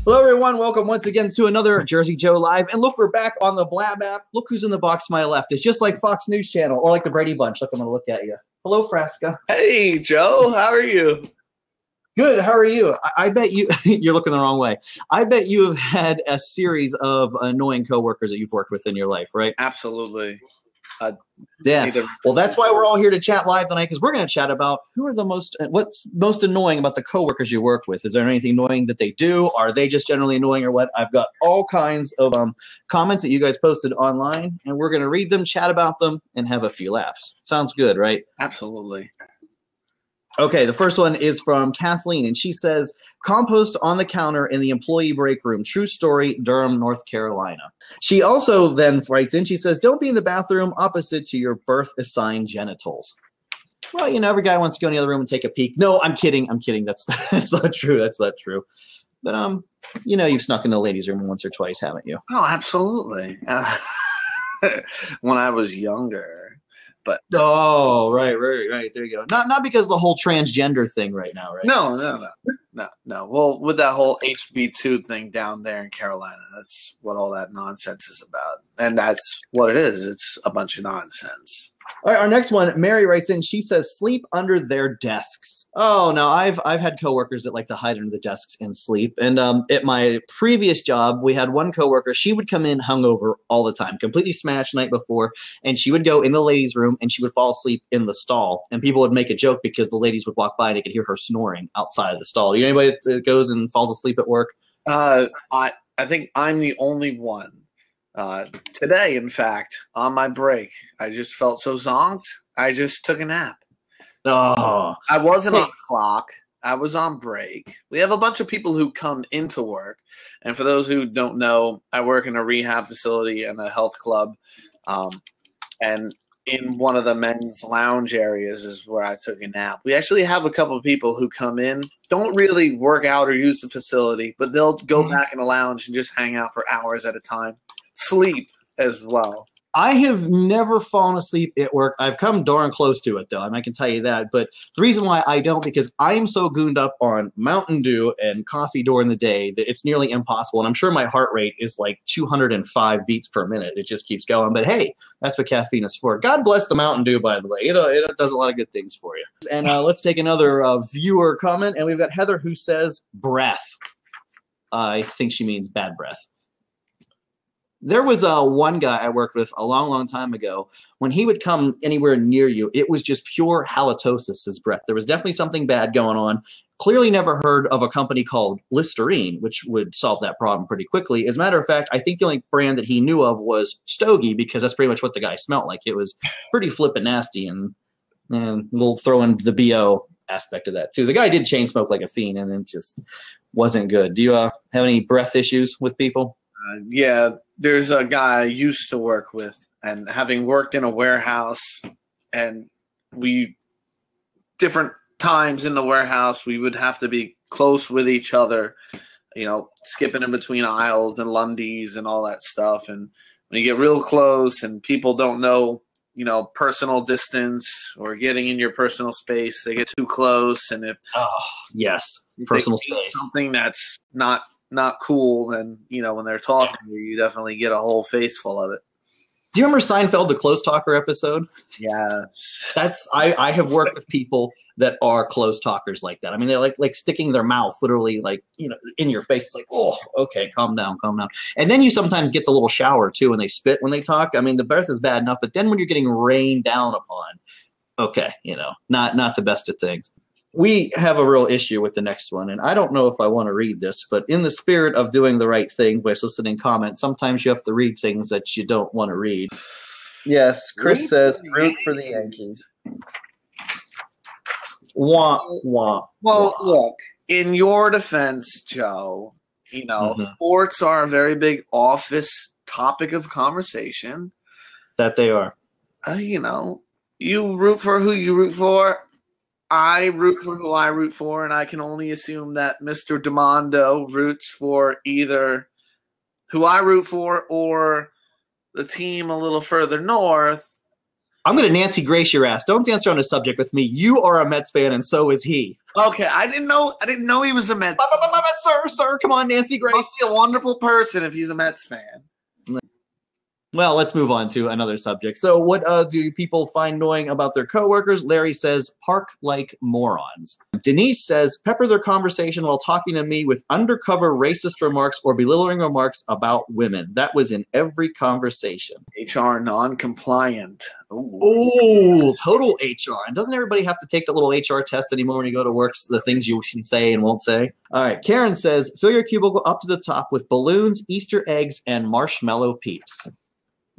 Hello, everyone. Welcome once again to another Jersey Joe Live. And look, we're back on the Blab app. Look who's in the box to my left. It's just like Fox News Channel or like the Brady Bunch. Look, I'm going to look at you. Hello, Frasca. Hey, Joe. How are you? Good. How are you? I bet you – you're looking the wrong way. I bet you have had a series of annoying coworkers that you've worked with in your life, right? Absolutely. Yeah. Well, that's why we're all here to chat live tonight, because we're going to chat about what's most annoying about the coworkers you work with. Is there anything annoying that they do? Are they just generally annoying or what? I've got all kinds of comments that you guys posted online, and we're going to read them, chat about them, and have a few laughs. Sounds good, right? Absolutely. Okay, the first one is from Kathleen, and she says, compost on the counter in the employee break room. True story, Durham, North Carolina. She also then writes in, she says, don't be in the bathroom opposite to your birth-assigned genitals. Well, you know, every guy wants to go in the other room and take a peek. No, I'm kidding. That's not true. That's not true. But, you know, you've snuck in the ladies' room once or twice, haven't you? Oh, absolutely. When I was younger. But oh, right. There you go. Not because of the whole transgender thing right now, right? No. Well, with that whole HB2 thing down there in Carolina, that's what all that nonsense is about. And that's what it is. It's a bunch of nonsense. All right, our next one, Mary writes in. She says, sleep under their desks. Oh, no, I've had coworkers that like to hide under the desks and sleep. And at my previous job, we had one coworker. She would come in hungover all the time, completely smashed the night before. And she would go in the ladies' room and she would fall asleep in the stall. And people would make a joke because the ladies would walk by and they could hear her snoring outside of the stall. You know anybody that goes and falls asleep at work? I think I'm the only one. Today, in fact, on my break, I just felt so zonked. I just took a nap. Oh, I wasn't on the clock. I was on break. We have a bunch of people who come into work. And for those who don't know, I work in a rehab facility and a health club. And in one of the men's lounge areas is where I took a nap. We actually have a couple of people who come in, don't really work out or use the facility, but they'll go back in the lounge and just hang out for hours at a time. Sleep as well. I have never fallen asleep at work. I've come darn close to it, though, and I can tell you that. But the reason why I don't, because I am so gooned up on Mountain Dew and coffee during the day that it's nearly impossible. And I'm sure my heart rate is like 205 beats per minute. It just keeps going. But hey, that's what caffeine is for. God bless the Mountain Dew, by the way. It does a lot of good things for you. And let's take another viewer comment. And we've got Heather who says breath. I think she means bad breath. There was one guy I worked with a long time ago. When he would come anywhere near you, it was just pure halitosis, his breath. There was definitely something bad going on. Clearly never heard of a company called Listerine, which would solve that problem pretty quickly. As a matter of fact, I think the only brand that he knew of was Stogie, because that's pretty much what the guy smelled like. It was pretty flippin' nasty, and we'll throw in the BO aspect of that too. The guy did chain smoke like a fiend, and it just wasn't good. Do you have any breath issues with people? Yeah, there's a guy I used to work with, and having worked in a warehouse, and different times in the warehouse, we would have to be close with each other, you know, skipping in between aisles and Lundy's and all that stuff. And when you get real close and people don't know, you know, personal distance or getting in your personal space, they get too close. And if personal space, something that's not cool, then, you know, when they're talking to you, you definitely get a whole face full of it. Do you remember Seinfeld, the Close Talker episode? Yeah. I have worked with people that are close talkers like that. I mean, they're like sticking their mouth literally, like, you know, in your face. It's like, oh, okay, calm down. And then you sometimes get the little shower too, and they spit when they talk. I mean, the breath is bad enough, but then when you're getting rained down upon, okay, you know, not the best of things. We have a real issue with the next one, and I don't know if I want to read this, but in the spirit of doing the right thing by soliciting comments, sometimes you have to read things that you don't want to read. Yes, Chris says, root for the Yankees. Wah. Well, look, in your defense, Joe, you know, sports are a very big office topic of conversation. That they are. You know, you root for who you root for. I root for who I root for, and I can only assume that Mr. DeMondo roots for either who I root for or the team a little further north. I'm going to Nancy Grace your ass. Don't dance around a subject with me. You are a Mets fan, and so is he. Okay, I didn't know he was a Mets fan. it, sir. Come on, Nancy Grace. Must be a wonderful person if he's a Mets fan. Well, let's move on to another subject. So what do people find annoying about their coworkers? Larry says, park like morons. Denise says, pepper their conversation while talking to me with undercover racist remarks or belittling remarks about women. That was in every conversation. HR non-compliant. Oh, total HR. And doesn't everybody have to take the little HR test anymore when you go to work, the things you should say and won't say? All right, Karen says, fill your cubicle up to the top with balloons, Easter eggs, and marshmallow peeps.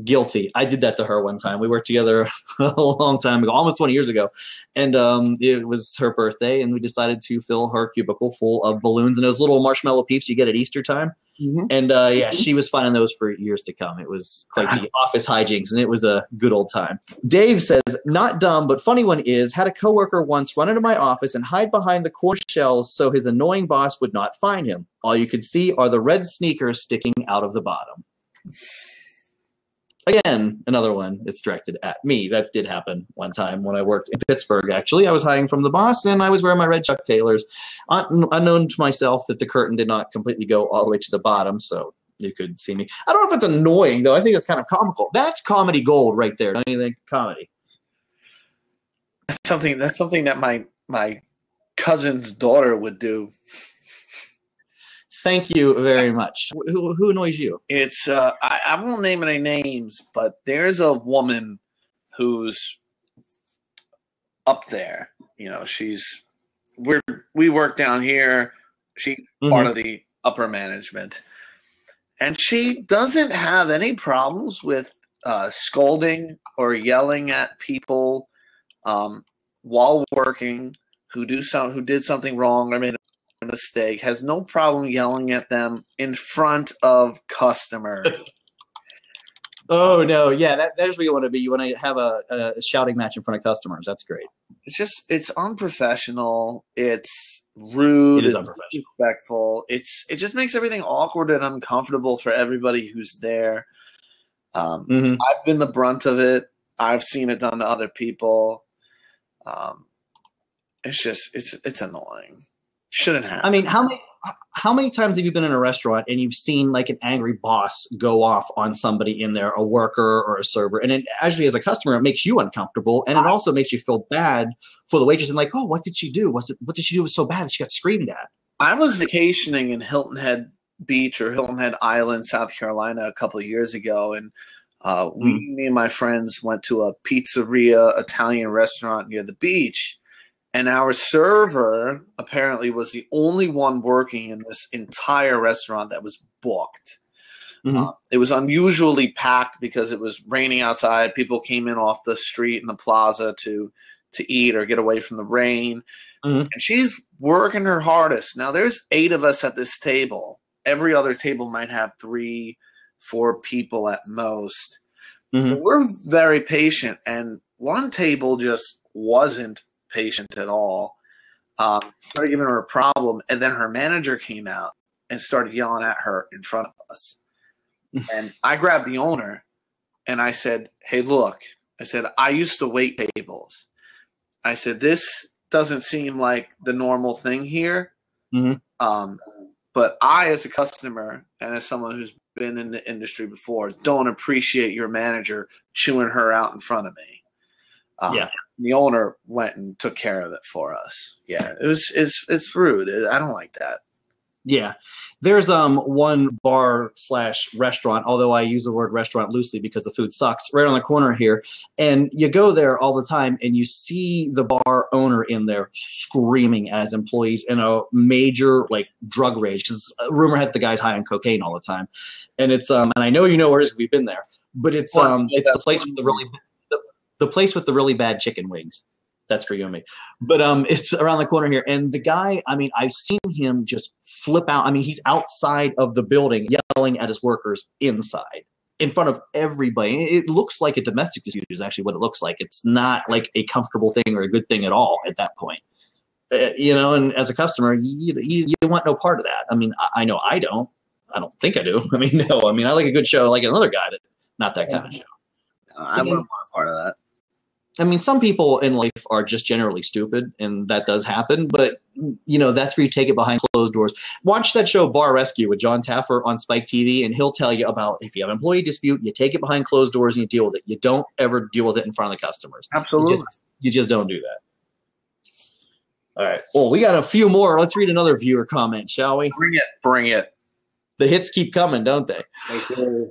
Guilty. I did that to her one time. We worked together a long time ago, almost 20 years ago. And it was her birthday, and we decided to fill her cubicle full of balloons and those little marshmallow peeps you get at Easter time. Mm-hmm. And yeah, she was finding those for years to come. It was like the office hijinks, and it was a good old time. Dave says, not dumb, but funny one is, had a coworker once run into my office and hide behind the core shelves so his annoying boss would not find him. All you could see are the red sneakers sticking out of the bottom. Again, another one that's directed at me. That did happen one time when I worked in Pittsburgh, actually. I was hiding from the boss, and I was wearing my red Chuck Taylors. Unknown to myself that the curtain did not completely go all the way to the bottom, so you could see me. I don't know if it's annoying, though. I think it's kind of comical. That's comedy gold right there. Don't you think? Comedy. That's something that my cousin's daughter would do. Thank you very much. Who annoys you? It's I won't name any names, but there's a woman who's up there. You know, we work down here. She's part of the upper management, and she doesn't have any problems with scolding or yelling at people while working who did something wrong or made a mistake. Has no problem yelling at them in front of customers. Oh no, yeah, that's where you want to be. You want to have a shouting match in front of customers. That's great. It's unprofessional. It's rude. It is unprofessional. Disrespectful. It just makes everything awkward and uncomfortable for everybody who's there. I've been the brunt of it. I've seen it done to other people. It's annoying. Shouldn't happen. I mean, how many times have you been in a restaurant and you've seen like an angry boss go off on somebody in there, a worker or a server, and it actually as a customer it makes you uncomfortable, and it also makes you feel bad for the waitress and like, oh, what did she do? What did she do was so bad that she got screamed at? I was vacationing in Hilton Head Beach or Hilton Head Island, South Carolina, a couple of years ago, and me and my friends went to a pizzeria Italian restaurant near the beach. And our server apparently was the only one working in this entire restaurant that was booked. It was unusually packed because it was raining outside. People came in off the street in the plaza to eat or get away from the rain. And she's working her hardest. Now, there's 8 of us at this table. Every other table might have 3, 4 people at most. But we're very patient. And one table just wasn't patient at all. Started giving her a problem, and then her manager came out and started yelling at her in front of us. And I grabbed the owner and I said, hey, look, I said, I used to wait tables. I said, this doesn't seem like the normal thing here. But I, as a customer and as someone who's been in the industry before, don't appreciate your manager chewing her out in front of me. The owner went and took care of it for us. Yeah, it's rude. I don't like that. Yeah. There's one bar / restaurant, although I use the word restaurant loosely because the food sucks, right on the corner here. And you go there all the time and you see the bar owner in there screaming at his employees in a major like drug rage, because rumor has the guy's high on cocaine all the time. And it's and I know you know where it is because we've been there, but it's the place with the place with the really bad chicken wings. That's for you and me. But it's around the corner here. And the guy, I mean, I've seen him just flip out. I mean, he's outside of the building yelling at his workers inside in front of everybody. It looks like a domestic dispute is actually what it looks like. It's not like a comfortable thing or a good thing at all at that point. And as a customer, you want no part of that. I mean, I know I don't. I don't think I do. I mean, no. I mean, I like a good show like another guy, but not that kind of show. I wouldn't want part of that. I mean, some people in life are just generally stupid, and that does happen. But that's where you take it behind closed doors. Watch that show Bar Rescue with John Taffer on Spike TV, and he'll tell you about if you have an employee dispute, you take it behind closed doors and you deal with it. You don't ever deal with it in front of the customers. Absolutely, you just don't do that. All right. Well, we got a few more. Let's read another viewer comment, shall we? Bring it. The hits keep coming, don't they? Okay.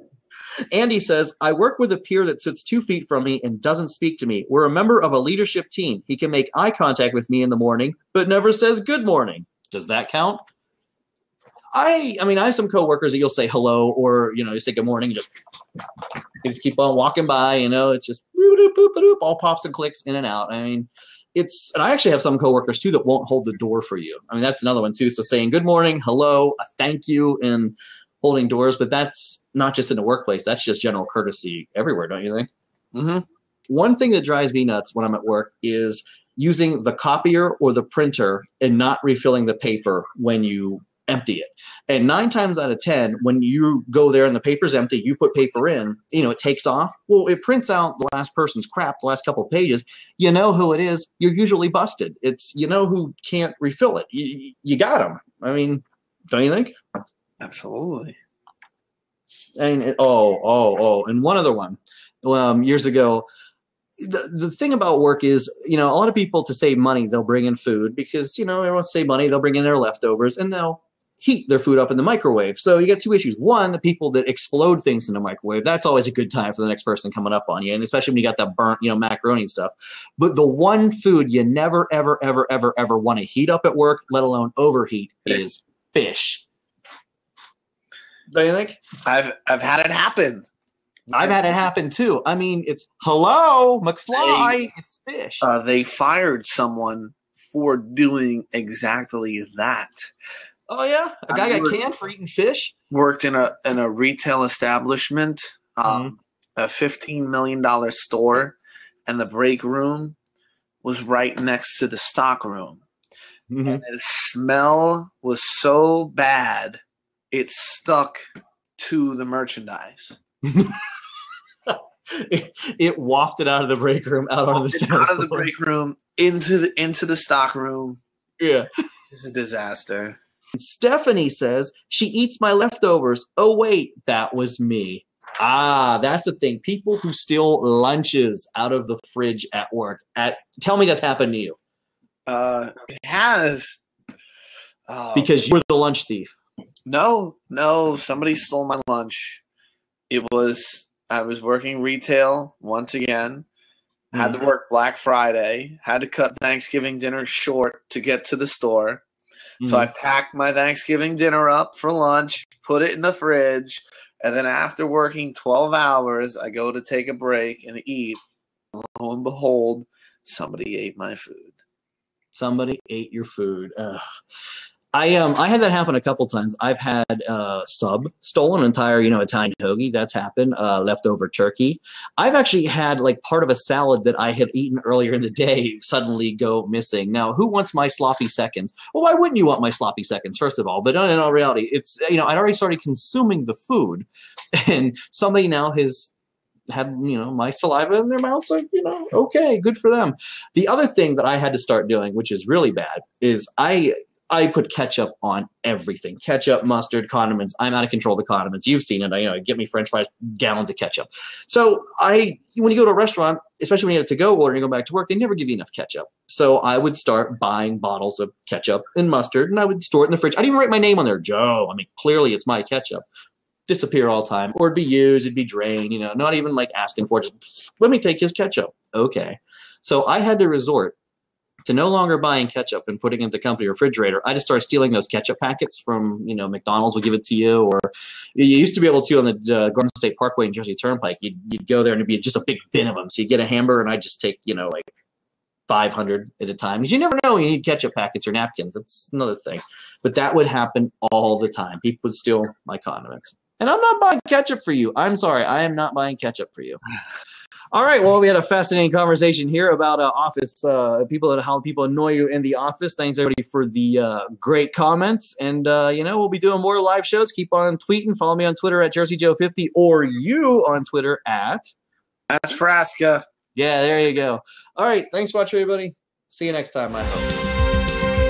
Andy says, I work with a peer that sits 2 feet from me and doesn't speak to me. We're a member of a leadership team. He can make eye contact with me in the morning, but never says good morning. Does that count? I mean, I have some coworkers that you'll say hello or, you say good morning. You just keep on walking by, it's just all pops and clicks in and out. I mean, and I actually have some coworkers too that won't hold the door for you. I mean, that's another one too. So saying good morning, hello, a thank you, and holding doors, but that's not just in the workplace. That's just general courtesy everywhere, don't you think? Mm-hmm. One thing that drives me nuts when I'm at work is using the copier or the printer and not refilling the paper when you empty it. And 9 times out of 10, when you go there and the paper's empty, you put paper in, it takes off. Well, it prints out the last person's crap, the last couple of pages. You know who it is. You're usually busted. It's who can't refill it. You got them. I mean, don't you think? Absolutely. And and one other one. Years ago, the thing about work is, a lot of people, to save money, they'll bring in food because, everyone save money. They'll bring in their leftovers and they'll heat their food up in the microwave. So you get 2 issues. One, the people that explode things in the microwave, that's always a good time for the next person coming up on you. And especially when you got that burnt, macaroni and stuff. But the one food you never, ever, ever, ever, ever want to heat up at work, let alone overheat, is fish. Do you think? I've had it happen. I've had it happen too. I mean, it's hello, McFly, it's fish. They fired someone for doing exactly that. Oh yeah, a guy got canned for eating fish. Worked in a retail establishment, a $15 million store, and the break room was right next to the stock room. Mm-hmm. And the smell was so bad, it stuck to the merchandise. It wafted out of the break room, out of the break room, into the stock room. Yeah, it's a disaster. Stephanie says she eats my leftovers. Oh wait, that was me. That's the thing. People who steal lunches out of the fridge at work. Tell me that's happened to you. It has. Because you're the lunch thief. No, somebody stole my lunch. I was working retail once again. Had to work Black Friday. Had to cut Thanksgiving dinner short to get to the store. Mm-hmm. So I packed my Thanksgiving dinner up for lunch, put it in the fridge, and then after working 12 hours, I go to take a break and eat. Lo and behold, somebody ate my food. Somebody ate your food. Ugh. I had that happen a couple times. I've had sub stolen, entire Italian hoagie. That's happened. Leftover turkey. I've actually had part of a salad that I had eaten earlier in the day suddenly go missing. Now, who wants my sloppy seconds? Well, why wouldn't you want my sloppy seconds? First of all, but in all reality, it's I'd already started consuming the food, and somebody now has had my saliva in their mouth. So okay, good for them. The other thing that I had to start doing, which is really bad, is I put ketchup on everything. Ketchup, mustard, condiments. I'm out of control of the condiments. You've seen it. I get me French fries, gallons of ketchup. So when you go to a restaurant, especially when you have to go order and you go back to work, they never give you enough ketchup. So I would start buying bottles of ketchup and mustard, and I would store it in the fridge. I didn't even write my name on there, Joe. I mean, clearly it's my ketchup. Disappear all the time, or it'd be used, it'd be drained. Not even asking for it. Just let me take his ketchup. Okay. So I had to resort to no longer buying ketchup and putting it in the company refrigerator. I just started stealing those ketchup packets from, McDonald's would give it to you, or you used to be able to on the Garden State Parkway and Jersey Turnpike. You'd go there and it'd be just a big bin of them. So you get a hamburger and I just take, 500 at a time. Because you never know you need ketchup packets or napkins. That's another thing. But that would happen all the time. People would steal my condiments. And I'm not buying ketchup for you. I'm sorry. I am not buying ketchup for you. All right. Well, we had a fascinating conversation here about office how people annoy you in the office. Thanks, everybody, for the great comments. And, we'll be doing more live shows. Keep on tweeting. Follow me on Twitter at JerseyJoe50 or you on Twitter at That's Frasca. Yeah, there you go. All right. Thanks for watching, everybody. See you next time, I hope.